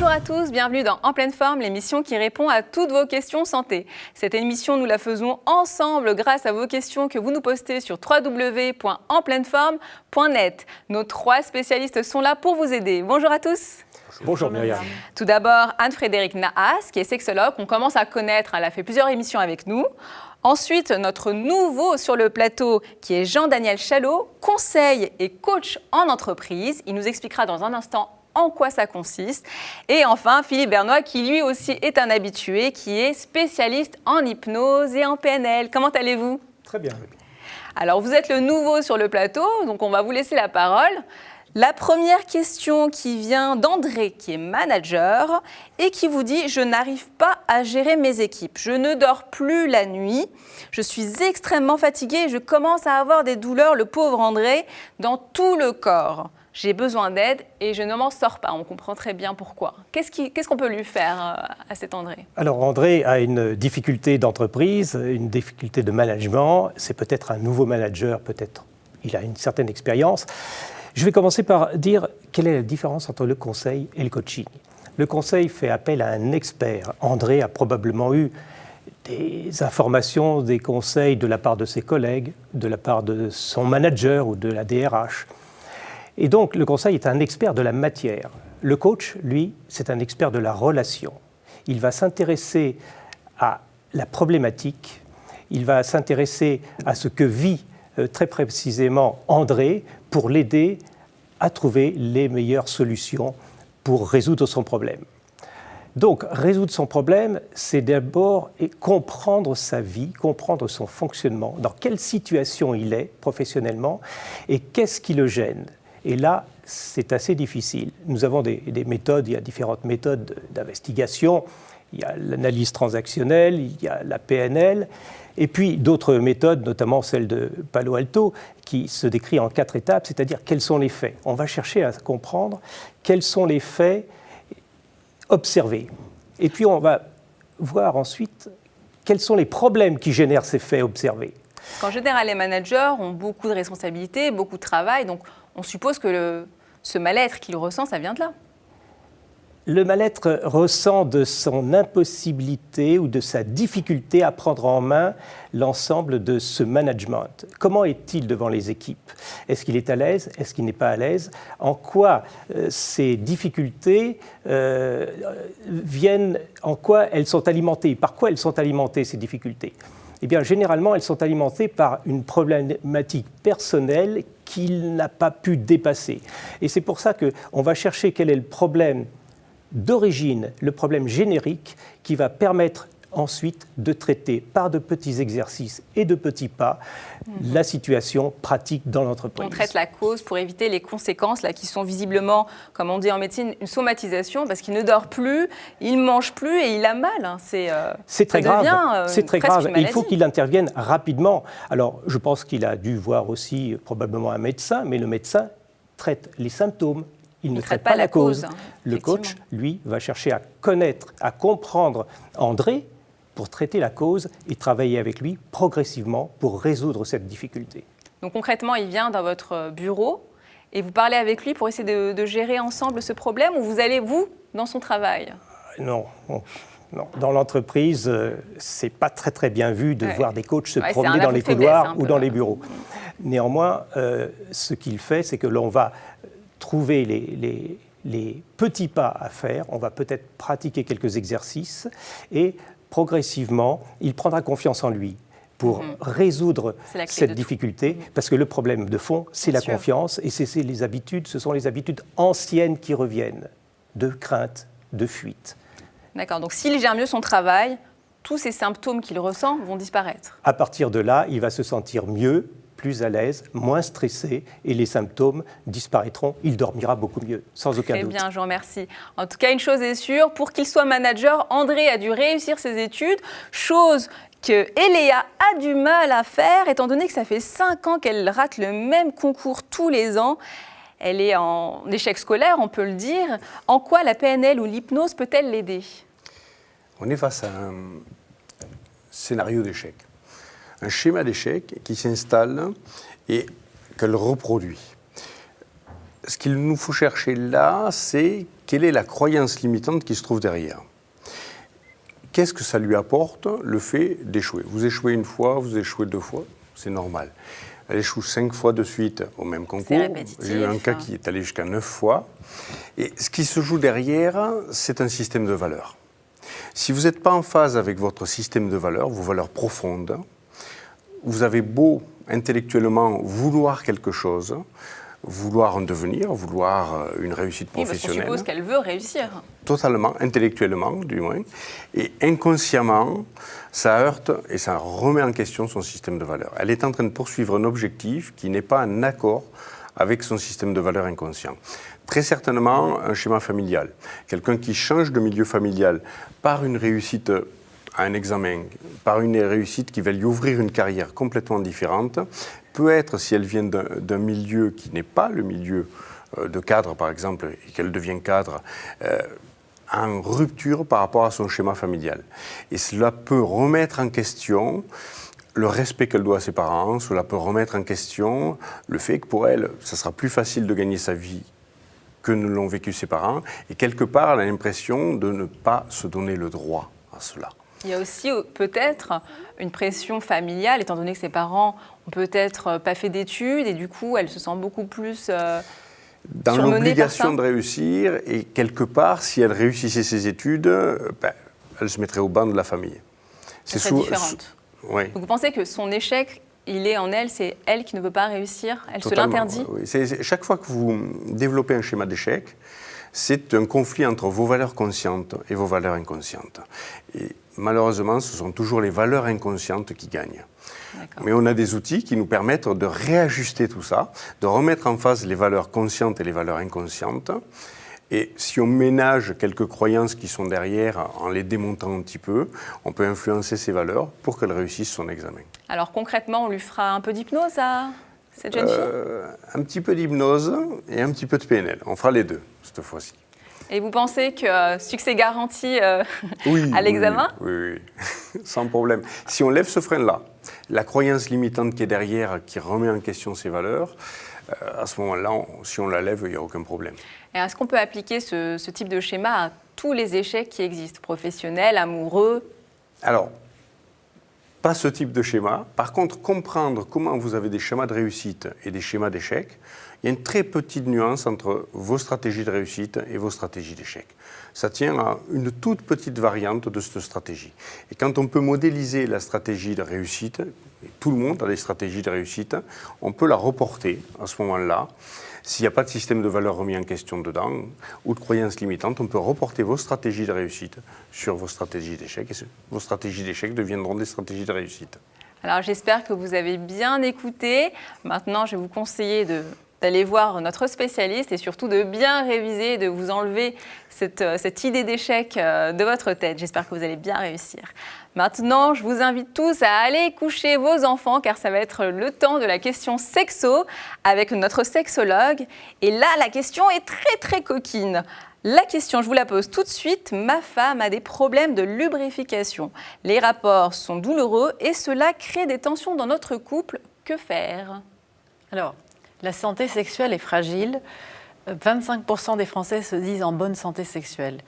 Bonjour à tous, bienvenue dans En pleine forme, l'émission qui répond à toutes vos questions santé. Cette émission, nous la faisons ensemble grâce à vos questions que vous nous postez sur www.enpleineforme.net. Nos 3 spécialistes sont là pour vous aider. Bonjour à tous. Bonjour Myriam. Tout d'abord, Anne-Frédérique Nahas, qui est sexologue, qu'on commence à connaître, elle a fait plusieurs émissions avec nous. Ensuite, notre nouveau sur le plateau, qui est Jean-Daniel Chalot, conseil et coach en entreprise. Il nous expliquera dans un instant en quoi ça consiste. Et enfin, Philippe Bernois, qui lui aussi est un habitué, qui est spécialiste en hypnose et en PNL. Comment allez-vous ? Très bien. Alors, vous êtes le nouveau sur le plateau, donc on va vous laisser la parole. La première question qui vient d'André, qui est manager, et qui vous dit « Je n'arrive pas à gérer mes équipes. Je ne dors plus la nuit. Je suis extrêmement fatigué et je commence à avoir des douleurs, le pauvre André, dans tout le corps. J'ai besoin d'aide et je ne m'en sors pas. » On comprend très bien pourquoi. Qu'est-ce qu'on peut lui faire à cet André ? Alors André a une difficulté d'entreprise, une difficulté de management. C'est peut-être un nouveau manager, peut-être il a une certaine expérience. Je vais commencer par dire quelle est la différence entre le conseil et le coaching. Le conseil fait appel à un expert. André a probablement eu des informations, des conseils de la part de ses collègues, de la part de son manager ou de la DRH. Et donc, le conseil est un expert de la matière. Le coach, lui, c'est un expert de la relation. Il va s'intéresser à la problématique, il va s'intéresser à ce que vit très précisément André pour l'aider à trouver les meilleures solutions pour résoudre son problème. Donc, résoudre son problème, c'est d'abord comprendre sa vie, comprendre son fonctionnement, dans quelle situation il est professionnellement et qu'est-ce qui le gêne. Et là, c'est assez difficile. Nous avons des méthodes, il y a différentes méthodes d'investigation. Il y a l'analyse transactionnelle, il y a la PNL, et puis d'autres méthodes, notamment celle de Palo Alto, qui se décrit en 4 étapes, c'est-à-dire quels sont les faits. On va chercher à comprendre quels sont les faits observés. Et puis on va voir ensuite quels sont les problèmes qui génèrent ces faits observés. En général, les managers ont beaucoup de responsabilités, beaucoup de travail, donc on suppose que ce mal-être qu'il ressent, ça vient de là. Le mal-être ressent de son impossibilité ou de sa difficulté à prendre en main l'ensemble de ce management. Comment est-il devant les équipes ? Est-ce qu'il est à l'aise ? Est-ce qu'il n'est pas à l'aise ? En quoi ces difficultés viennent, en quoi elles sont alimentées ? Par quoi elles sont alimentées, ces difficultés ? Eh bien, généralement, elles sont alimentées par une problématique personnelle qu'il n'a pas pu dépasser. Et c'est pour ça qu'on va chercher quel est le problème d'origine, le problème générique qui va permettre ensuite de traiter par de petits exercices et de petits pas la situation pratique dans l'entreprise. On traite la cause pour éviter les conséquences là, qui sont visiblement, comme on dit en médecine, une somatisation parce qu'il ne dort plus, il ne mange plus et il a mal. Hein. C'est très grave. C'est très grave. Et il faut qu'il intervienne rapidement. Alors, je pense qu'il a dû voir aussi probablement un médecin, mais le médecin traite les symptômes. Il ne traite pas la cause. Le coach, lui, va chercher à connaître, à comprendre André pour traiter la cause et travailler avec lui progressivement pour résoudre cette difficulté. Donc concrètement, il vient dans votre bureau et vous parlez avec lui pour essayer de gérer ensemble ce problème ou vous allez, vous, dans son travail ? Non. Dans l'entreprise, c'est pas très bien vu de voir des coachs se promener dans les couloirs ou dans les bureaux. Néanmoins, ce qu'il fait, c'est que l'on va trouver les petits pas à faire, on va peut-être pratiquer quelques exercices et progressivement, il prendra confiance en lui pour résoudre cette difficulté, parce que le problème de fond, c'est la confiance et c'est les habitudes, ce sont les habitudes anciennes qui reviennent, de crainte, de fuite. D'accord, donc s'il gère mieux son travail, tous ces symptômes qu'il ressent vont disparaître. À partir de là, il va se sentir mieux, plus à l'aise, moins stressé et les symptômes disparaîtront. Il dormira beaucoup mieux, sans aucun doute. Très bien, je vous remercie. En tout cas, une chose est sûre, pour qu'il soit manager, André a dû réussir ses études, chose que Eléa a du mal à faire, étant donné que ça fait 5 ans qu'elle rate le même concours tous les ans. Elle est en échec scolaire, on peut le dire. En quoi la PNL ou l'hypnose peut-elle l'aider ? On est face à un scénario d'échec. Un schéma d'échec qui s'installe et qu'elle reproduit. ce qu'il nous faut chercher là, c'est quelle est la croyance limitante qui se trouve derrière. Qu'est-ce que ça lui apporte, le fait d'échouer? Vous échouez une fois, vous échouez 2 fois, c'est normal. Elle échoue 5 fois de suite au même concours. J'ai eu un cas qui est allé jusqu'à 9 fois. Et ce qui se joue derrière, c'est un système de valeurs. Si vous n'êtes pas en phase avec votre système de valeurs, vos valeurs profondes, vous avez beau intellectuellement vouloir quelque chose, vouloir en devenir, vouloir une réussite professionnelle. Oui, parce qu'on suppose qu'elle veut réussir. Totalement, intellectuellement du moins. Et inconsciemment, ça heurte et ça remet en question son système de valeurs. Elle est en train de poursuivre un objectif qui n'est pas en accord avec son système de valeurs inconscient. Très certainement, un schéma familial. Quelqu'un qui change de milieu familial par une réussite à un examen, par une réussite qui va lui ouvrir une carrière complètement différente, peut être, si elle vient d'un milieu qui n'est pas le milieu de cadre, par exemple, et qu'elle devient cadre, en rupture par rapport à son schéma familial. Et cela peut remettre en question le respect qu'elle doit à ses parents, cela peut remettre en question le fait que pour elle, ça sera plus facile de gagner sa vie que ne l'ont vécu ses parents, et quelque part, elle a l'impression de ne pas se donner le droit à cela. Il y a aussi peut-être une pression familiale, étant donné que ses parents ont peut-être pas fait d'études, et du coup, elle se sent beaucoup plus dans l'obligation de réussir, et quelque part, si elle réussissait ses études, elle se mettrait au banc de la famille. C'est différente. Oui. Donc vous pensez que son échec, il est en elle, c'est elle qui ne veut pas réussir, elle Totalement, se l'interdit? Oui. Chaque fois que vous développez un schéma d'échec, c'est un conflit entre vos valeurs conscientes et vos valeurs inconscientes. Et malheureusement, ce sont toujours les valeurs inconscientes qui gagnent. Mais on a des outils qui nous permettent de réajuster tout ça, de remettre en phase les valeurs conscientes et les valeurs inconscientes. Et si on ménage quelques croyances qui sont derrière, en les démontant un petit peu, on peut influencer ces valeurs pour qu'elle réussisse son examen. Alors concrètement, on lui fera un peu d'hypnose à cette jeune fille? Un petit peu d'hypnose et un petit peu de PNL. On fera les deux cette fois-ci. Et vous pensez que succès garanti oui, à l'examen? Oui, sans problème. Si on lève ce frein-là, la croyance limitante qui est derrière, qui remet en question ses valeurs, à ce moment-là, si on la lève, il n'y a aucun problème. Et est-ce qu'on peut appliquer ce type de schéma à tous les échecs qui existent, professionnels, amoureux? Alors, pas ce type de schéma. Par contre, comprendre comment vous avez des schémas de réussite et des schémas d'échec, il y a une très petite nuance entre vos stratégies de réussite et vos stratégies d'échec. Ça tient à une toute petite variante de cette stratégie. Et quand on peut modéliser la stratégie de réussite, et tout le monde a des stratégies de réussite, on peut la reporter à ce moment-là. S'il n'y a pas de système de valeur remis en question dedans, ou de croyances limitantes, on peut reporter vos stratégies de réussite sur vos stratégies d'échec, et vos stratégies d'échec deviendront des stratégies de réussite. Alors j'espère que vous avez bien écouté. Maintenant, je vais vous conseiller d'aller voir notre spécialiste et surtout de bien réviser, de vous enlever cette idée d'échec de votre tête. J'espère que vous allez bien réussir. Maintenant, je vous invite tous à aller coucher vos enfants car ça va être le temps de la question sexo avec notre sexologue. Et là, la question est très très coquine. La question, je vous la pose tout de suite. Ma femme a des problèmes de lubrification. Les rapports sont douloureux et cela crée des tensions dans notre couple. Que faire? Alors, la santé sexuelle est fragile. 25% des Français se disent en bonne santé sexuelle.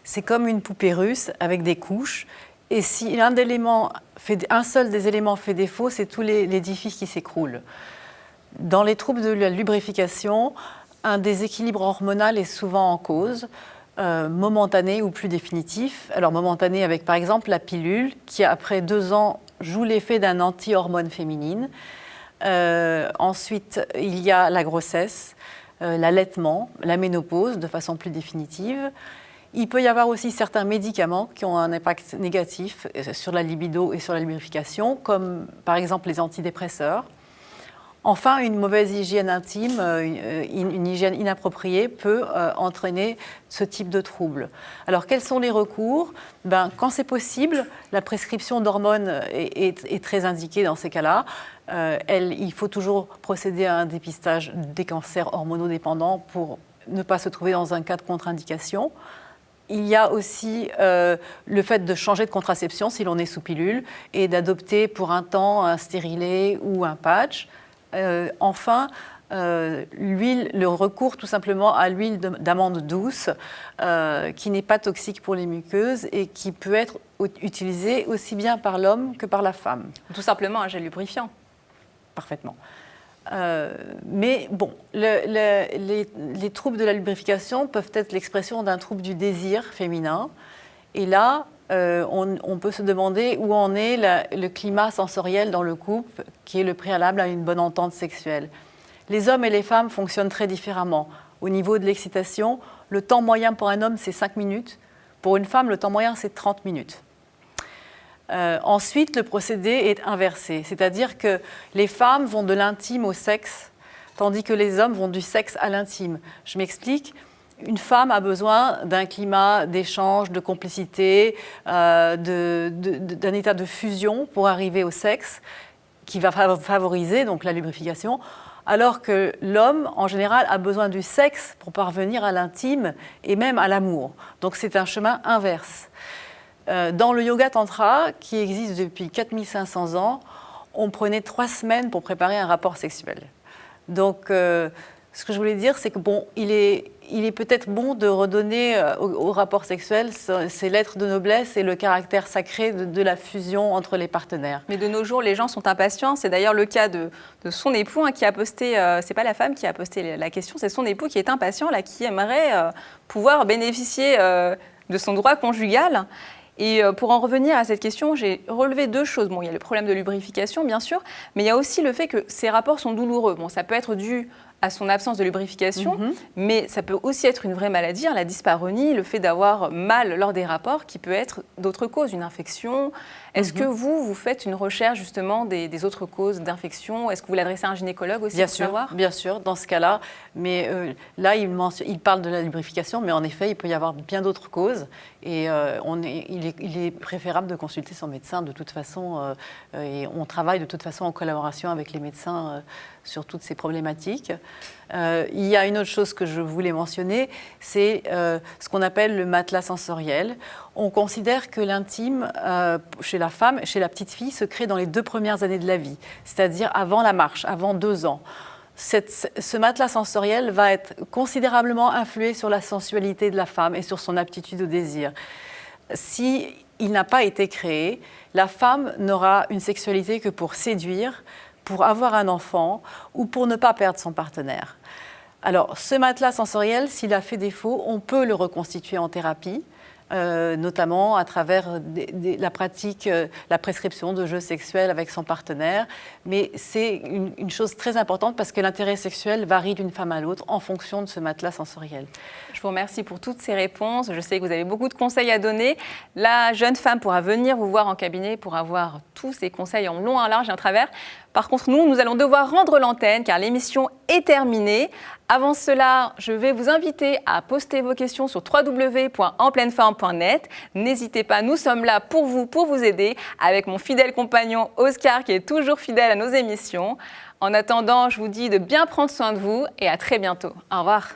C'est comme une poupée russe avec des couches. Et si un seul des éléments fait défaut, c'est tout l'édifice qui s'écroule. Dans les troubles de la lubrification, un déséquilibre hormonal est souvent en cause, momentané ou plus définitif. Alors momentané avec par exemple la pilule qui après 2 ans joue l'effet d'un anti-hormone féminine. Ensuite, il y a la grossesse, l'allaitement, la ménopause de façon plus définitive. Il peut y avoir aussi certains médicaments qui ont un impact négatif sur la libido et sur la lubrification, comme par exemple les antidépresseurs. Enfin, une mauvaise hygiène intime, une hygiène inappropriée peut entraîner ce type de trouble. Alors, quels sont les recours? Quand c'est possible, la prescription d'hormones est très indiquée dans ces cas-là. Il faut toujours procéder à un dépistage des cancers hormonodépendants pour ne pas se trouver dans un cas de contre-indication. Il y a aussi le fait de changer de contraception si l'on est sous pilule et d'adopter pour un temps un stérilet ou un patch. Enfin, le recours tout simplement à l'huile d'amande douce, qui n'est pas toxique pour les muqueuses et qui peut être utilisée aussi bien par l'homme que par la femme. Tout simplement un gel lubrifiant. Parfaitement. Mais bon, les troubles de la lubrification peuvent être l'expression d'un trouble du désir féminin. Et là, on peut se demander où en est le climat sensoriel dans le couple, qui est le préalable à une bonne entente sexuelle. Les hommes et les femmes fonctionnent très différemment. Au niveau de l'excitation, le temps moyen pour un homme, c'est 5 minutes. Pour une femme, le temps moyen, c'est 30 minutes. Ensuite, le procédé est inversé, c'est-à-dire que les femmes vont de l'intime au sexe, tandis que les hommes vont du sexe à l'intime. Je m'explique. Une femme a besoin d'un climat d'échange, de complicité, d'un état de fusion pour arriver au sexe, qui va favoriser donc la lubrification, alors que l'homme, en général, a besoin du sexe pour parvenir à l'intime et même à l'amour. Donc c'est un chemin inverse. Dans le yoga tantra, qui existe depuis 4500 ans, on prenait 3 semaines pour préparer un rapport sexuel. Donc, ce que je voulais dire, c'est que bon, il est peut-être bon de redonner au rapport sexuel ses lettres de noblesse et le caractère sacré de la fusion entre les partenaires. Mais de nos jours, les gens sont impatients. C'est d'ailleurs le cas de son époux qui a posté, c'est pas la femme qui a posté la question, c'est son époux qui est impatient, là, qui aimerait pouvoir bénéficier de son droit conjugal. Et pour en revenir à cette question, j'ai relevé 2 choses. Bon, il y a le problème de lubrification, bien sûr, mais il y a aussi le fait que ces rapports sont douloureux. Bon, ça peut être dû à son absence de lubrification, mais ça peut aussi être une vraie maladie, la dyspareunie, le fait d'avoir mal lors des rapports, qui peut être d'autres causes, une infection. Est-ce que vous faites une recherche justement des autres causes d'infection? Est-ce que vous l'adressez à un gynécologue aussi pour savoir? Bien sûr, dans ce cas-là. Mais là, il parle de la lubrification, mais en effet, il peut y avoir bien d'autres causes. Et il est préférable de consulter son médecin de toute façon. Et on travaille de toute façon en collaboration avec les médecins sur toutes ces problématiques. Il y a une autre chose que je voulais mentionner, c'est ce qu'on appelle le matelas sensoriel. On considère que l'intime, chez la femme, chez la petite fille, se crée dans les 2 premières années de la vie, c'est-à-dire avant la marche, avant 2 ans. Ce matelas sensoriel va être considérablement influé sur la sensualité de la femme et sur son aptitude au désir. Si il n'a pas été créé, la femme n'aura une sexualité que pour séduire, pour avoir un enfant ou pour ne pas perdre son partenaire. Alors, ce matelas sensoriel, s'il a fait défaut, on peut le reconstituer en thérapie, notamment à travers la pratique, la prescription de jeux sexuels avec son partenaire. Mais c'est une chose très importante parce que l'intérêt sexuel varie d'une femme à l'autre en fonction de ce matelas sensoriel. Je vous remercie pour toutes ces réponses. Je sais que vous avez beaucoup de conseils à donner. La jeune femme pourra venir vous voir en cabinet pour avoir tous ces conseils en long, en large et en travers. Par contre, nous allons devoir rendre l'antenne car l'émission est terminée. Avant cela, je vais vous inviter à poster vos questions sur www.enpleineforme.net. N'hésitez pas, nous sommes là pour vous aider, avec mon fidèle compagnon Oscar qui est toujours fidèle à nos émissions. En attendant, je vous dis de bien prendre soin de vous et à très bientôt. Au revoir.